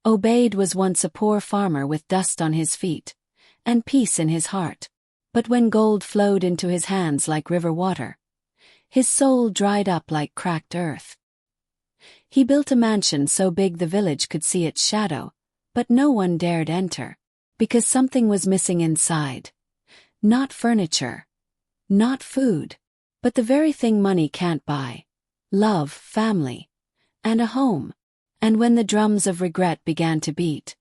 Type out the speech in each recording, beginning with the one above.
Obade was once a poor farmer with dust on his feet, and peace in his heart. But when gold flowed into his hands like river water, his soul dried up like cracked earth. He built a mansion so big the village could see its shadow, but no one dared enter, because something was missing inside. Not furniture, not food, but the very thing money can't buy: love, family, and a home. And when the drums of regret began to beat,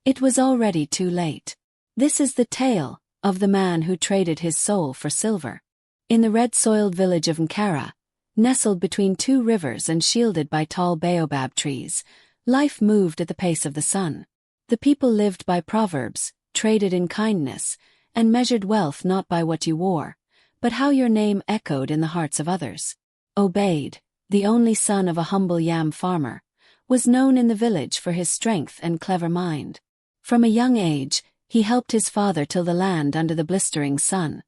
it was already too late. This is the tale of the man who traded his soul for silver. In the red-soiled village of Nkara, nestled between two rivers and shielded by tall baobab trees, life moved at the pace of the sun. The people lived by proverbs, traded in kindness, and measured wealth not by what you wore, but how your name echoed in the hearts of others. Obade, the only son of a humble yam farmer, was known in the village for his strength and clever mind. From a young age, he helped his father till the land under the blistering sun.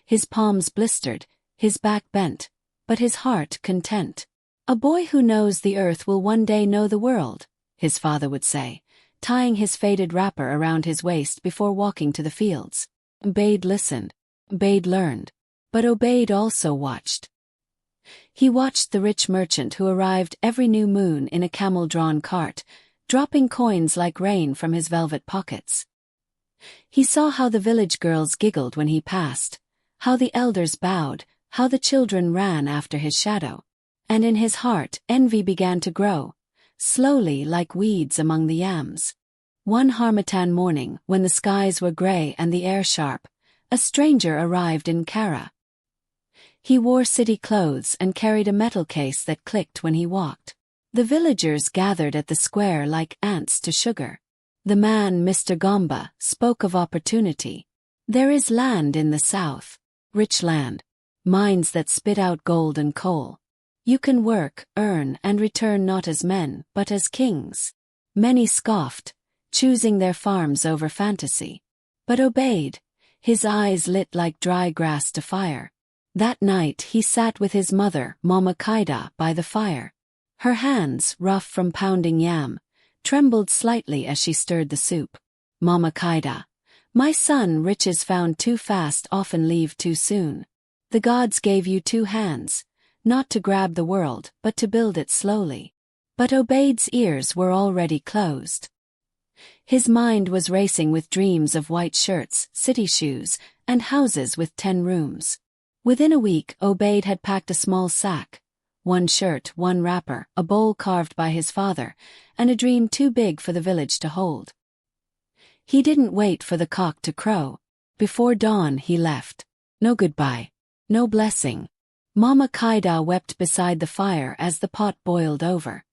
His palms blistered, his back bent, but his heart content. "A boy who knows the earth will one day know the world," his father would say, tying his faded wrapper around his waist before walking to the fields. Obade listened. Obade learned. But Obade also watched. He watched the rich merchant who arrived every new moon in a camel-drawn cart, dropping coins like rain from his velvet pockets. He saw how the village girls giggled when he passed, how the elders bowed, how the children ran after his shadow. And in his heart envy began to grow, slowly like weeds among the yams. One Harmattan morning, when the skies were gray and the air sharp, a stranger arrived in Nkara. He wore city clothes and carried a metal case that clicked when he walked. The villagers gathered at the square like ants to sugar. The man, Mr. Gomba, spoke of opportunity. "There is land in the south, rich land, mines that spit out gold and coal. You can work, earn, and return not as men, but as kings." Many scoffed, choosing their farms over fantasy. But Obade, his eyes lit like dry grass to fire. That night he sat with his mother, Mama Kaida, by the fire. Her hands, rough from pounding yam, trembled slightly as she stirred the soup. "Mama Kaida, my son, riches found too fast often leave too soon. The gods gave you two hands, not to grab the world but to build it slowly." But Obade's ears were already closed. His mind was racing with dreams of white shirts, city shoes, and houses with 10 rooms. Within a week, Obade had packed a small sack, 1 shirt, 1 wrapper, a bowl carved by his father, and a dream too big for the village to hold. He didn't wait for the cock to crow. Before dawn he left. No goodbye, no blessing. Mama Kaida wept beside the fire as the pot boiled over.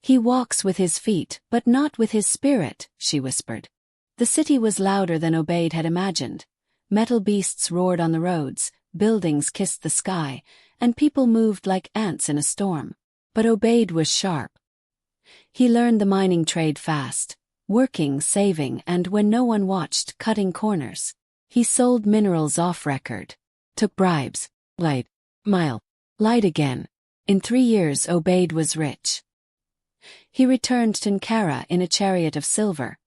"He walks with his feet, but not with his spirit," she whispered. The city was louder than Obade had imagined. Metal beasts roared on the roads, buildings kissed the sky, and people moved like ants in a storm. But Obade was sharp. He learned the mining trade fast, working, saving, and when no one watched, cutting corners. He sold minerals off record, took bribes, lied, lied again. In 3 years Obade was rich. He returned to Nkara in a chariot of silver,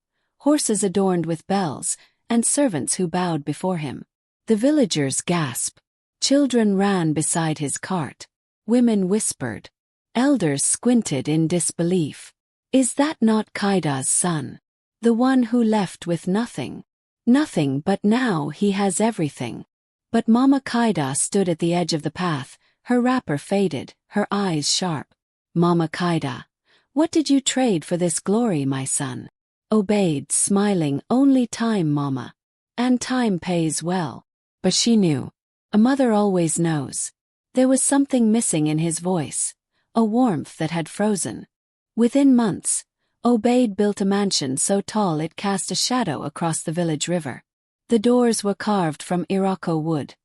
horses adorned with bells, and servants who bowed before him. The villagers gasped. Children ran beside his cart. Women whispered. Elders squinted in disbelief. "Is that not Kaida's son? The one who left with nothing?" "Nothing, but now he has everything." But Mama Kaida stood at the edge of the path, her wrapper faded, her eyes sharp. "Mama Kaida, what did you trade for this glory, my son?" Obade, smiling, "Only time, Mama. And time pays well." But she knew. A mother always knows. There was something missing in his voice, a warmth that had frozen. Within months, Obade built a mansion so tall it cast a shadow across the village river. The doors were carved from Iroko wood,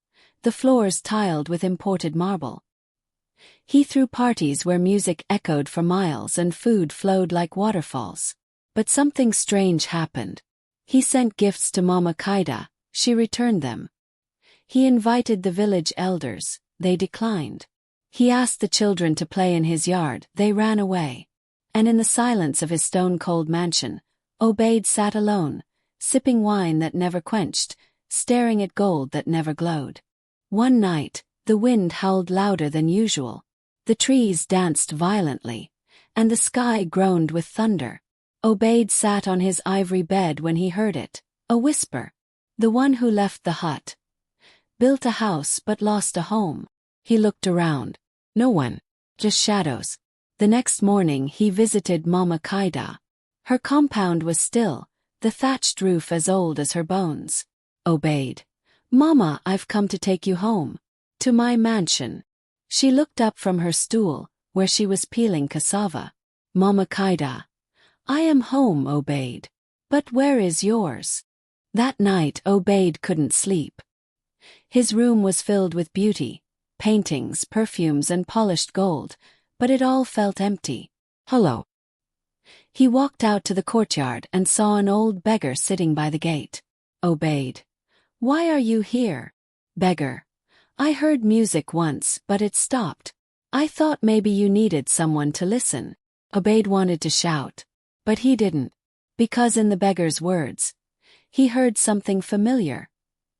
the floors tiled with imported marble. He threw parties where music echoed for miles and food flowed like waterfalls. But something strange happened. He sent gifts to Mama Kaida, she returned them. He invited the village elders, they declined. He asked the children to play in his yard, they ran away. And in the silence of his stone-cold mansion, Obade sat alone, sipping wine that never quenched, staring at gold that never glowed. One night, the wind howled louder than usual. The trees danced violently, and the sky groaned with thunder. Obade sat on his ivory bed when he heard it, a whisper. The one who left the hut. Built a house but lost a home. He looked around. No one. Just shadows. The next morning he visited Mama Kaida. Her compound was still, the thatched roof as old as her bones. Obade. Mama, I've come to take you home. To my mansion. She looked up from her stool, where she was peeling cassava. Mama Kaida. I am home, Obade. But where is yours? That night Obade couldn't sleep. His room was filled with beauty, paintings, perfumes, and polished gold, but it all felt empty. Hollow. He walked out to the courtyard and saw an old beggar sitting by the gate. Obade. Why are you here? Beggar. I heard music once, but it stopped. I thought maybe you needed someone to listen. Obade wanted to shout, but he didn't, because in the beggar's words, he heard something familiar,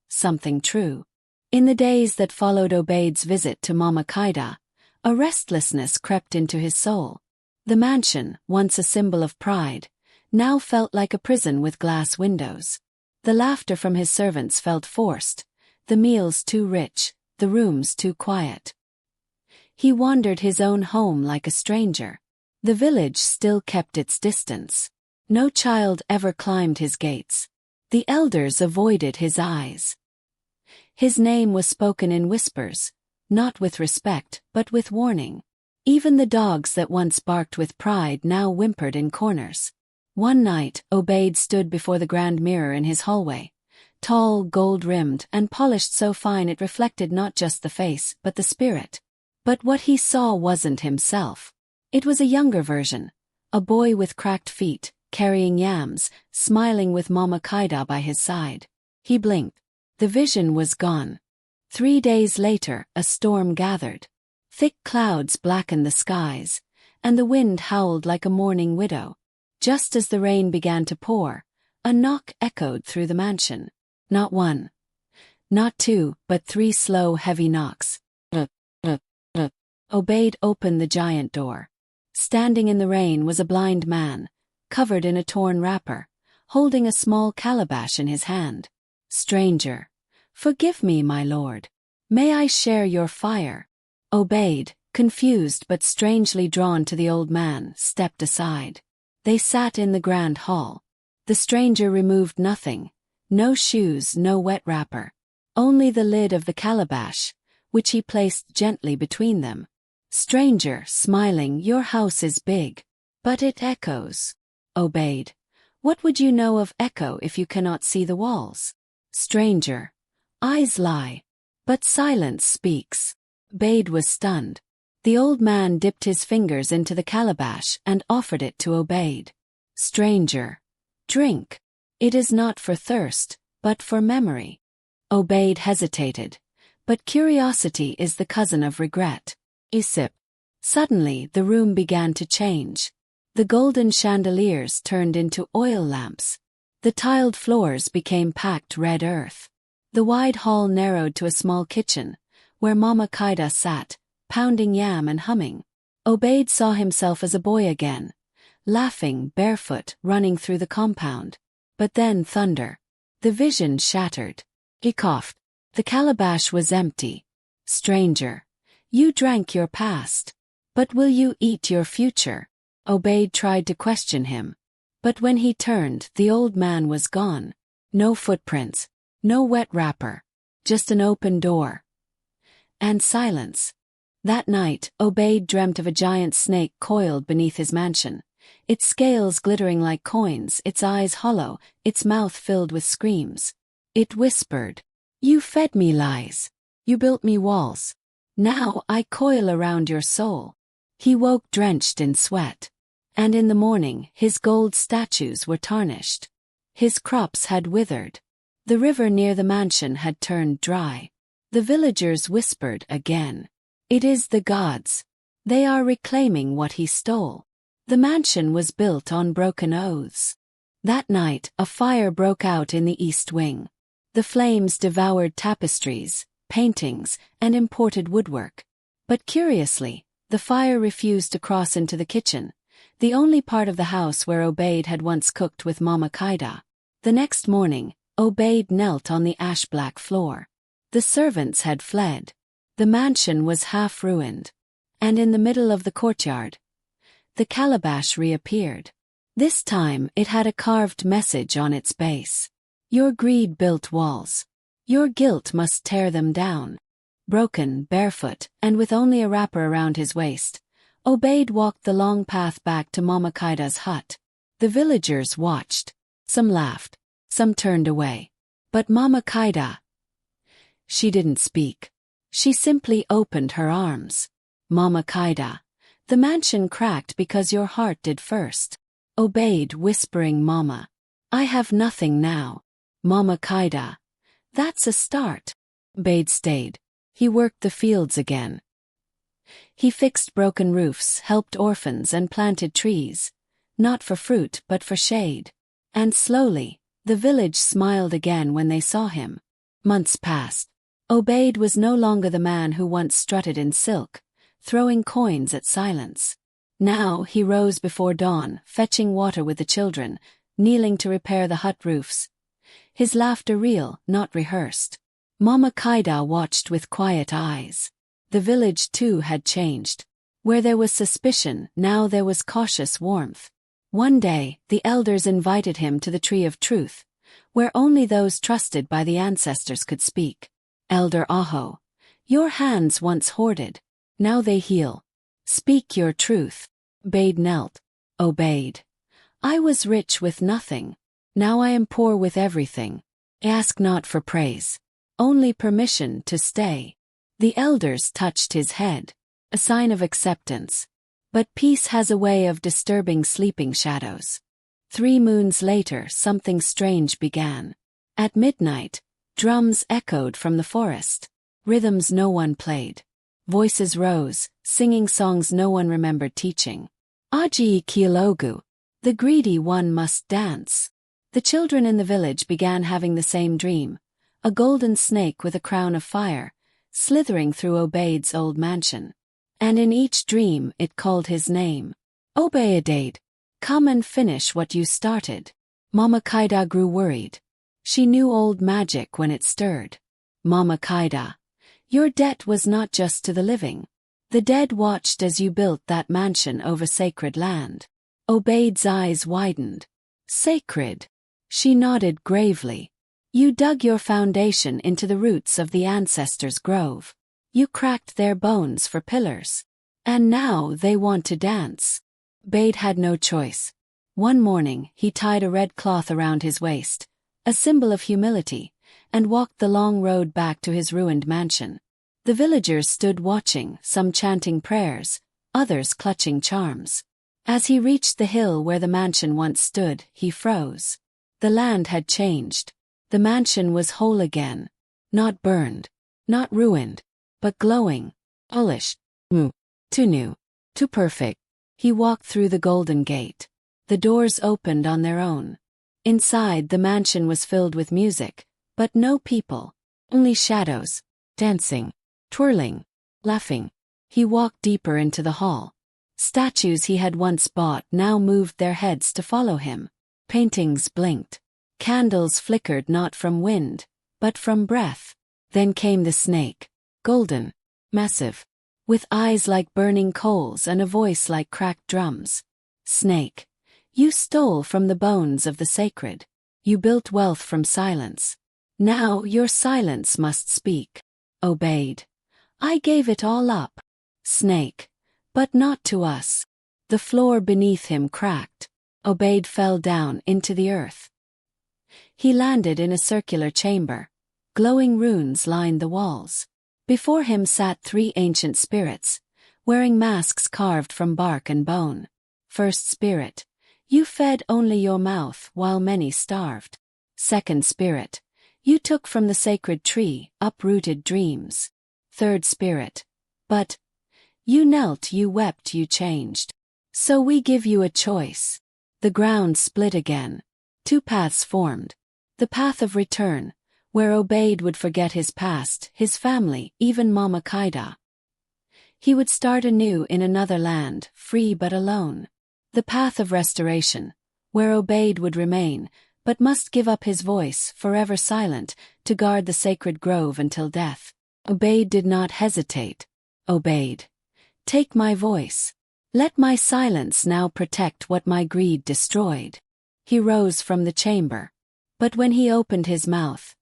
something true. In the days that followed Obade's visit to Mama Kaida, a restlessness crept into his soul. The mansion, once a symbol of pride, now felt like a prison with glass windows. The laughter from his servants felt forced, the meals too rich, the rooms too quiet. He wandered his own home like a stranger. The village still kept its distance. No child ever climbed his gates. The elders avoided his eyes. His name was spoken in whispers, not with respect, but with warning. Even the dogs that once barked with pride now whimpered in corners. One night, Obade stood before the grand mirror in his hallway, tall, gold-rimmed, and polished so fine it reflected not just the face, but the spirit. But what he saw wasn't himself. It was a younger version, a boy with cracked feet, carrying yams, smiling with Mama Kaida by his side. He blinked. The vision was gone. 3 days later, a storm gathered. Thick clouds blackened the skies, and the wind howled like a mourning widow. Just as the rain began to pour, a knock echoed through the mansion. Not one, not two, but 3 slow, heavy knocks. Obade opened the giant door. Standing in the rain was a blind man, covered in a torn wrapper, holding a small calabash in his hand. Stranger. Forgive me, my lord. May I share your fire? Obade, confused but strangely drawn to the old man, stepped aside. They sat in the grand hall. The stranger removed nothing. No shoes, no wet wrapper. Only the lid of the calabash, which he placed gently between them. Stranger, smiling, your house is big. But it echoes. Obade. What would you know of echo if you cannot see the walls? Stranger. Eyes lie. But silence speaks. Obade was stunned. The old man dipped his fingers into the calabash and offered it to Obade. Stranger. Drink. It is not for thirst, but for memory. Obade hesitated. But curiosity is the cousin of regret. Sip. Suddenly the room began to change. The golden chandeliers turned into oil lamps. The tiled floors became packed red earth. The wide hall narrowed to a small kitchen, where Mama Kaida sat, pounding yam and humming. Obade saw himself as a boy again, laughing, barefoot, running through the compound. But then thunder. The vision shattered. He coughed. The calabash was empty. Stranger. You drank your past. But will you eat your future? Obade tried to question him. But when he turned, the old man was gone. No footprints. No wet wrapper. Just an open door. And silence. That night, Obade dreamt of a giant snake coiled beneath his mansion. Its scales glittering like coins, its eyes hollow, its mouth filled with screams. It whispered, You fed me lies. You built me walls. Now I coil around your soul. He woke drenched in sweat. And in the morning, his gold statues were tarnished. His crops had withered. The river near the mansion had turned dry. The villagers whispered again. It is the gods. They are reclaiming what he stole. The mansion was built on broken oaths. That night, a fire broke out in the east wing. The flames devoured tapestries, paintings, and imported woodwork. But curiously, the fire refused to cross into the kitchen, the only part of the house where Obade had once cooked with Mama Kaida. The next morning, Obade knelt on the ash-black floor. The servants had fled. The mansion was half ruined. And in the middle of the courtyard, the calabash reappeared. This time it had a carved message on its base. Your greed built walls. Your guilt must tear them down. Broken, barefoot, and with only a wrapper around his waist, Obade walked the long path back to Mama Kaida's hut. The villagers watched. Some laughed. Some turned away. But Mama Kaida, she didn't speak. She simply opened her arms. Mama Kaida, the mansion cracked because your heart did first. Obade, whispering, Mama, I have nothing now. Mama Kaida, that's a start. Obade stayed. He worked the fields again. He fixed broken roofs, helped orphans, and planted trees, not for fruit but for shade. And slowly, the village smiled again when they saw him. Months passed. Obade was no longer the man who once strutted in silk, throwing coins at silence. Now he rose before dawn, fetching water with the children, kneeling to repair the hut roofs. His laughter real, not rehearsed. Mama Kaida watched with quiet eyes. The village too had changed. Where there was suspicion, now there was cautious warmth. One day, the elders invited him to the Tree of Truth, where only those trusted by the ancestors could speak. Elder Aho, your hands once hoarded. Now they heal. Speak your truth. Obade knelt. Obade, I was rich with nothing. Now I am poor with everything. Ask not for praise. Only permission to stay. The elders touched his head, a sign of acceptance. But peace has a way of disturbing sleeping shadows. 3 moons later, something strange began. At midnight, drums echoed from the forest. Rhythms no one played. Voices rose, singing songs no one remembered teaching. Aji Kilogu, the greedy one must dance. The children in the village began having the same dream, a golden snake with a crown of fire, slithering through Obade's old mansion. And in each dream it called his name. Obade, come and finish what you started. Mama Kaida grew worried. She knew old magic when it stirred. Mama Kaida, your debt was not just to the living. The dead watched as you built that mansion over sacred land. Obade's eyes widened. Sacred? She nodded gravely. You dug your foundation into the roots of the ancestors' grove. You cracked their bones for pillars. And now they want to dance. Obade had no choice. One morning he tied a red cloth around his waist, a symbol of humility, and walked the long road back to his ruined mansion. The villagers stood watching, some chanting prayers, others clutching charms. As he reached the hill where the mansion once stood, he froze. The land had changed. The mansion was whole again. Not burned. Not ruined. But glowing. Polished. Too new. Too perfect. He walked through the golden gate. The doors opened on their own. Inside, the mansion was filled with music, but no people. Only shadows. Dancing. Twirling. Laughing. He walked deeper into the hall. Statues he had once bought now moved their heads to follow him. Paintings blinked. Candles flickered not from wind, but from breath. Then came the snake. Golden. Massive. With eyes like burning coals and a voice like cracked drums. Snake. You stole from the bones of the sacred. You built wealth from silence. Now your silence must speak. Obade. I gave it all up. Snake. But not to us. The floor beneath him cracked. Obade fell down into the earth. He landed in a circular chamber. Glowing runes lined the walls. Before him sat 3 ancient spirits, wearing masks carved from bark and bone. First spirit. You fed only your mouth while many starved. Second spirit. You took from the sacred tree, uprooted dreams. Third spirit. But you knelt, you wept, you changed. So we give you a choice. The ground split again. Two paths formed. The path of return, where Obade would forget his past, his family, even Mama Kaida. He would start anew in another land, free but alone. The path of restoration, where Obade would remain, but must give up his voice, forever silent, to guard the sacred grove until death. Obade did not hesitate. Obade, take my voice. Let my silence now protect what my greed destroyed. He rose from the chamber. But when he opened his mouth,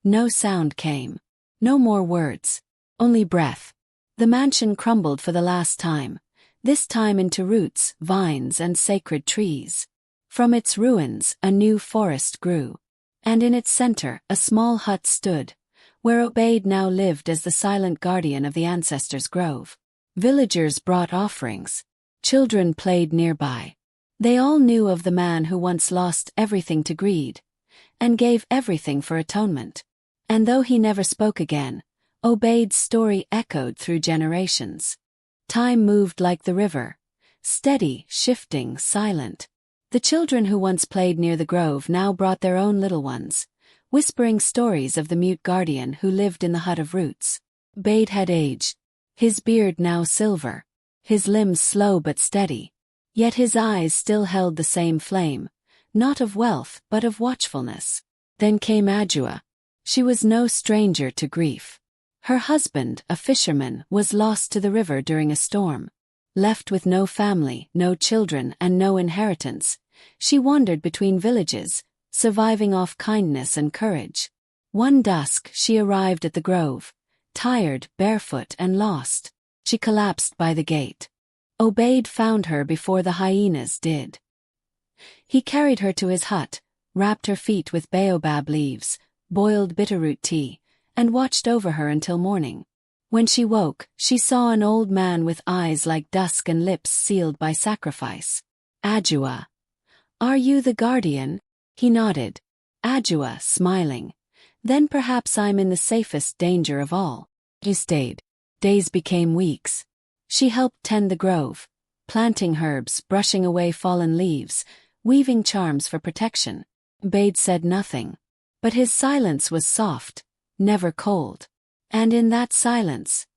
no sound came. No more words. Only breath. The mansion crumbled for the last time, this time into roots, vines, and sacred trees. From its ruins, a new forest grew. And in its center, a small hut stood, where Obade now lived as the silent guardian of the ancestors' grove. Villagers brought offerings. Children played nearby. They all knew of the man who once lost everything to greed, and gave everything for atonement. And though he never spoke again, Obade's story echoed through generations. Time moved like the river, steady, shifting, silent. The children who once played near the grove now brought their own little ones, whispering stories of the mute guardian who lived in the hut of roots. Obade had aged, his beard now silver, his limbs slow but steady, yet his eyes still held the same flame, not of wealth but of watchfulness. Then came Adjua. She was no stranger to grief. Her husband, a fisherman, was lost to the river during a storm. Left with no family, no children, and no inheritance, she wandered between villages, surviving off kindness and courage. One dusk she arrived at the grove, tired, barefoot, and lost. She collapsed by the gate. Obade found her before the hyenas did. He carried her to his hut, wrapped her feet with baobab leaves, boiled bitterroot tea, and watched over her until morning. When she woke, she saw an old man with eyes like dusk and lips sealed by sacrifice. Adjua. Are you the guardian? He nodded. Adjua, smiling. Then perhaps I'm in the safest danger of all. He stayed. Days became weeks. She helped tend the grove, planting herbs, brushing away fallen leaves, weaving charms for protection. Obade said nothing. But his silence was soft, never cold. And in that silence,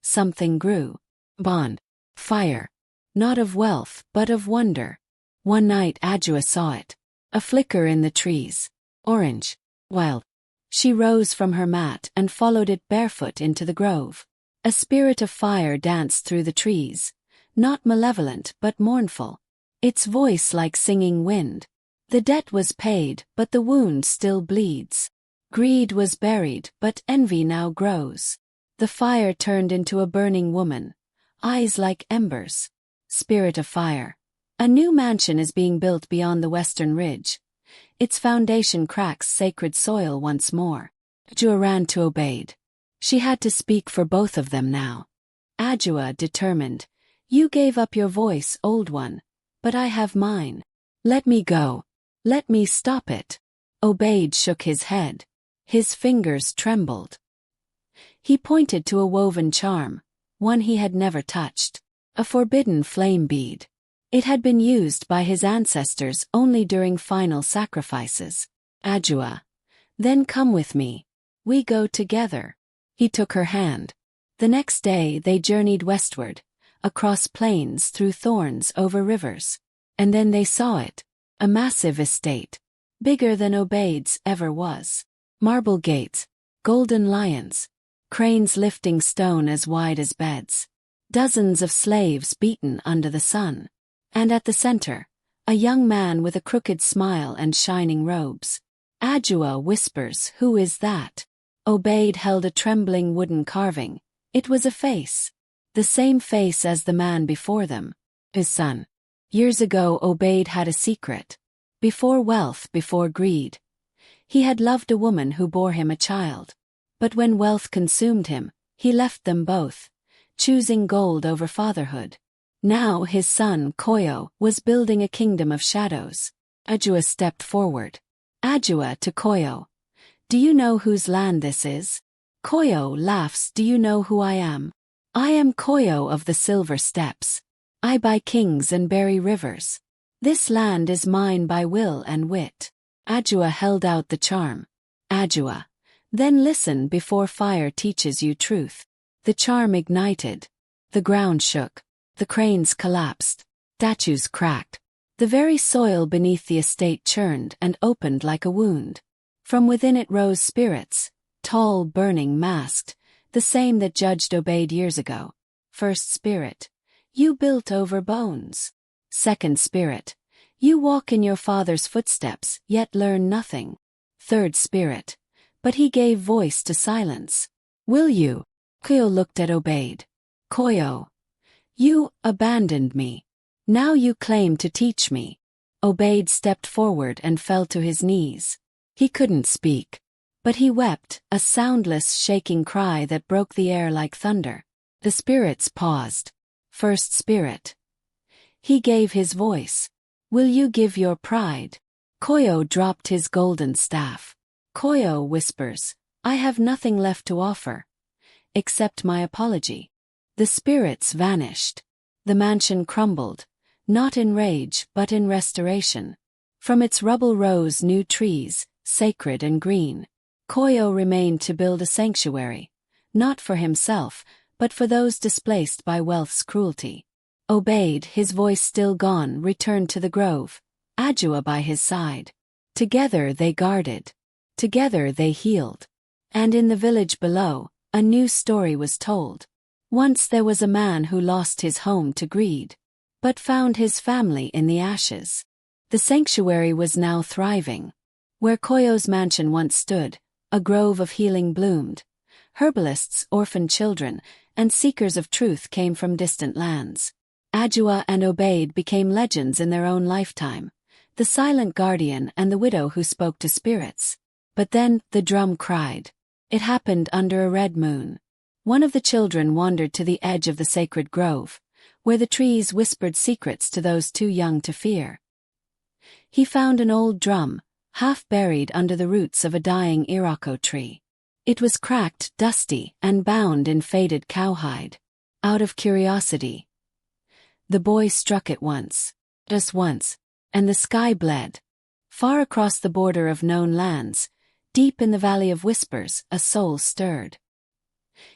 something grew. Bond. Fire. Not of wealth, but of wonder. One night Adjua saw it. A flicker in the trees. Orange. Wild. She rose from her mat and followed it barefoot into the grove. A spirit of fire danced through the trees, not malevolent but mournful. Its voice like singing wind. The debt was paid, but the wound still bleeds. Greed was buried, but envy now grows. The fire turned into a burning woman, eyes like embers. Spirit of fire. A new mansion is being built beyond the western ridge. Its foundation cracks sacred soil once more. Adjua ran to Obade. She had to speak for both of them now. Adjua determined. You gave up your voice, old one, but I have mine. Let me go. Let me stop it. Obade shook his head. His fingers trembled. He pointed to a woven charm, one he had never touched. A forbidden flame bead. It had been used by his ancestors only during final sacrifices. Adjua. Then come with me. We go together. He took her hand. The next day they journeyed westward, across plains, through thorns, over rivers. And then they saw it. A massive estate. Bigger than Obade's ever was. Marble gates, golden lions, cranes lifting stone as wide as beds. Dozens of slaves beaten under the sun. And at the center, a young man with a crooked smile and shining robes. Adjua whispers, who is that? Obade held a trembling wooden carving. It was a face. The same face as the man before them. His son. Years ago Obade had a secret. Before wealth, before greed. He had loved a woman who bore him a child. But when wealth consumed him, he left them both, choosing gold over fatherhood. Now his son, Koyo, was building a kingdom of shadows. Adjua stepped forward. Adjua to Koyo. Do you know whose land this is? Koyo laughs. Do you know who I am? I am Koyo of the Silver Steps. I buy kings and bury rivers. This land is mine by will and wit. Adjua held out the charm. Adjua, then listen before fire teaches you truth. The charm ignited. The ground shook. The cranes collapsed. Statues cracked. The very soil beneath the estate churned and opened like a wound. From within it rose spirits, tall, burning, masked, the same that judged Obade years ago. First spirit, you built over bones. Second spirit, you walk in your father's footsteps, yet learn nothing. Third spirit, but he gave voice to silence. Will you? Koyo looked at Obade. Koyo, you abandoned me. Now you claim to teach me. Obade stepped forward and fell to his knees. He couldn't speak. But he wept, a soundless, shaking cry that broke the air like thunder. The spirits paused. First spirit. He gave his voice. Will you give your pride? Koyo dropped his golden staff. Koyo whispers, I have nothing left to offer. Except my apology. The spirits vanished. The mansion crumbled, not in rage but in restoration. From its rubble rose new trees, sacred and green. Koyo remained to build a sanctuary, not for himself, but for those displaced by wealth's cruelty. Obade, his voice still gone, returned to the grove, Adjua by his side. Together they guarded. Together they healed. And in the village below, a new story was told. Once there was a man who lost his home to greed, but found his family in the ashes. The sanctuary was now thriving. Where Koyo's mansion once stood, a grove of healing bloomed. Herbalists, orphaned children, and seekers of truth came from distant lands. Adjua and Obade became legends in their own lifetime, the silent guardian and the widow who spoke to spirits. But then, the drum cried. It happened under a red moon. One of the children wandered to the edge of the sacred grove, where the trees whispered secrets to those too young to fear. He found an old drum, half buried under the roots of a dying iroko tree. It was cracked, dusty, and bound in faded cowhide. Out of curiosity, the boy struck it once, just once, and the sky bled. Far across the border of known lands, deep in the Valley of Whispers, a soul stirred.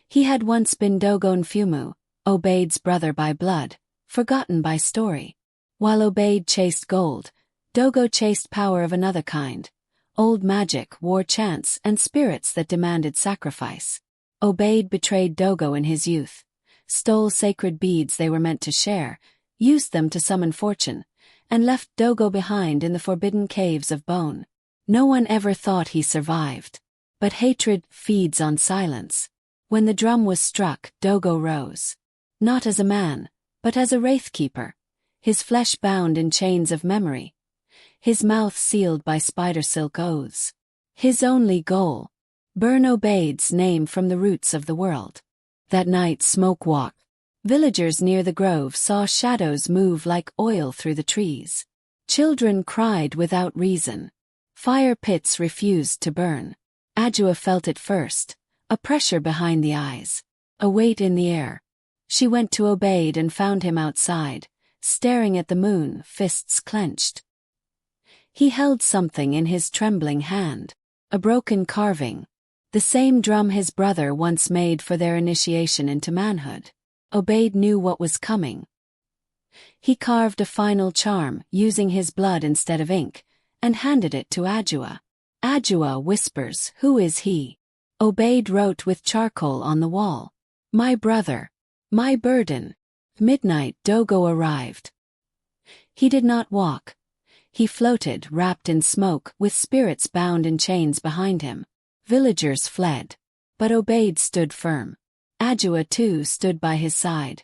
He had once been Dogon Fumu, Obade's brother by blood, forgotten by story. While Obade chased gold, Dogo chased power of another kind, old magic, war chants, and spirits that demanded sacrifice. Obade betrayed Dogo in his youth, stole sacred beads they were meant to share, used them to summon fortune, and left Dogo behind in the forbidden caves of bone. No one ever thought he survived. But hatred feeds on silence. When the drum was struck, Dogo rose. Not as a man, but as a wraithkeeper, his flesh bound in chains of memory, his mouth sealed by spider silk oaths. His only goal: burn Obade's name from the roots of the world. That night smoke walked. Villagers near the grove saw shadows move like oil through the trees. Children cried without reason. Fire pits refused to burn. Adjua felt it first, a pressure behind the eyes, a weight in the air. She went to Obade and found him outside, staring at the moon, fists clenched. He held something in his trembling hand, a broken carving, the same drum his brother once made for their initiation into manhood. Obade knew what was coming. He carved a final charm, using his blood instead of ink, and handed it to Adjua. Adjua whispers, "Who is he?" Obade wrote with charcoal on the wall, "My brother. My burden." Midnight, Dogo arrived. He did not walk. He floated, wrapped in smoke, with spirits bound in chains behind him. Villagers fled. But Obade stood firm. Adjua too stood by his side,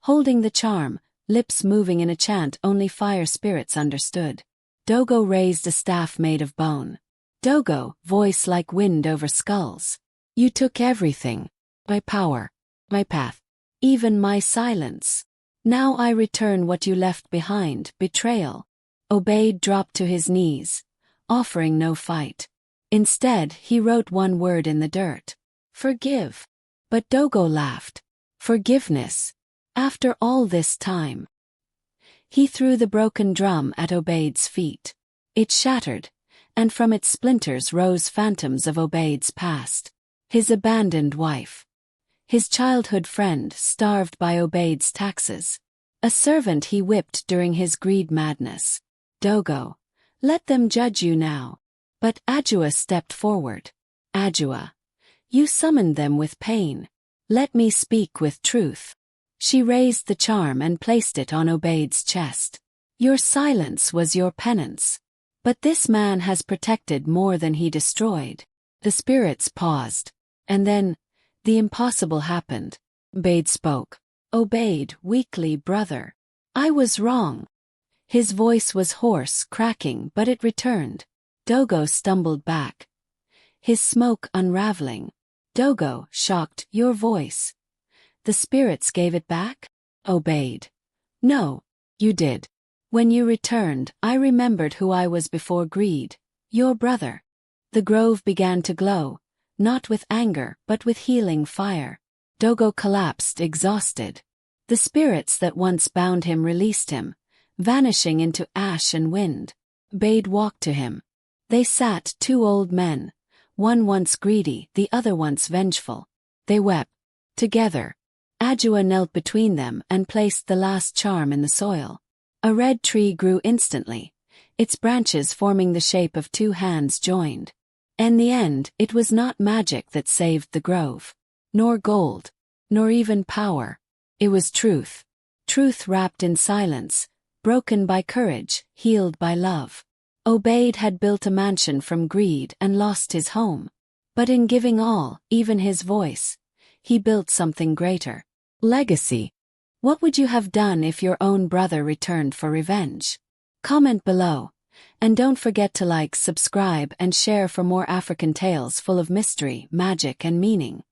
holding the charm, lips moving in a chant only fire spirits understood. Dogo raised a staff made of bone. Dogo, voice like wind over skulls. "You took everything. My power. My path. Even my silence. Now I return what you left behind, betrayal." Obade dropped to his knees, offering no fight. Instead, he wrote one word in the dirt: "Forgive." But Dogo laughed. Forgiveness? After all this time? He threw the broken drum at Obade's feet. It shattered, and from its splinters rose phantoms of Obade's past. His abandoned wife. His childhood friend starved by Obade's taxes. A servant he whipped during his greed madness. Dogo, let them judge you now. But Ajua stepped forward. Ajua, you summoned them with pain. Let me speak with truth. She raised the charm and placed it on Obade's chest. Your silence was your penance. But this man has protected more than he destroyed. The spirits paused. And then, the impossible happened. Obade spoke. Obade, weakly brother. I was wrong. His voice was hoarse, cracking, but it returned. Dogo stumbled back. His smoke unraveling. Dogo, shocked, your voice. The spirits gave it back? Obade. No, you did. When you returned, I remembered who I was before greed. Your brother. The grove began to glow, not with anger, but with healing fire. Dogo collapsed, exhausted. The spirits that once bound him released him, vanishing into ash and wind. Obade walked to him. They sat, two old men, one once greedy, the other once vengeful. They wept. Together. Ajua knelt between them and placed the last charm in the soil. A red tree grew instantly, its branches forming the shape of two hands joined. In the end, it was not magic that saved the grove. Nor gold. Nor even power. It was truth. Truth wrapped in silence, broken by courage, healed by love. Obade had built a mansion from greed and lost his home. But in giving all, even his voice, he built something greater. Legacy. What would you have done if your own brother returned for revenge? Comment below. And don't forget to like, subscribe, and share for more African tales full of mystery, magic, and meaning.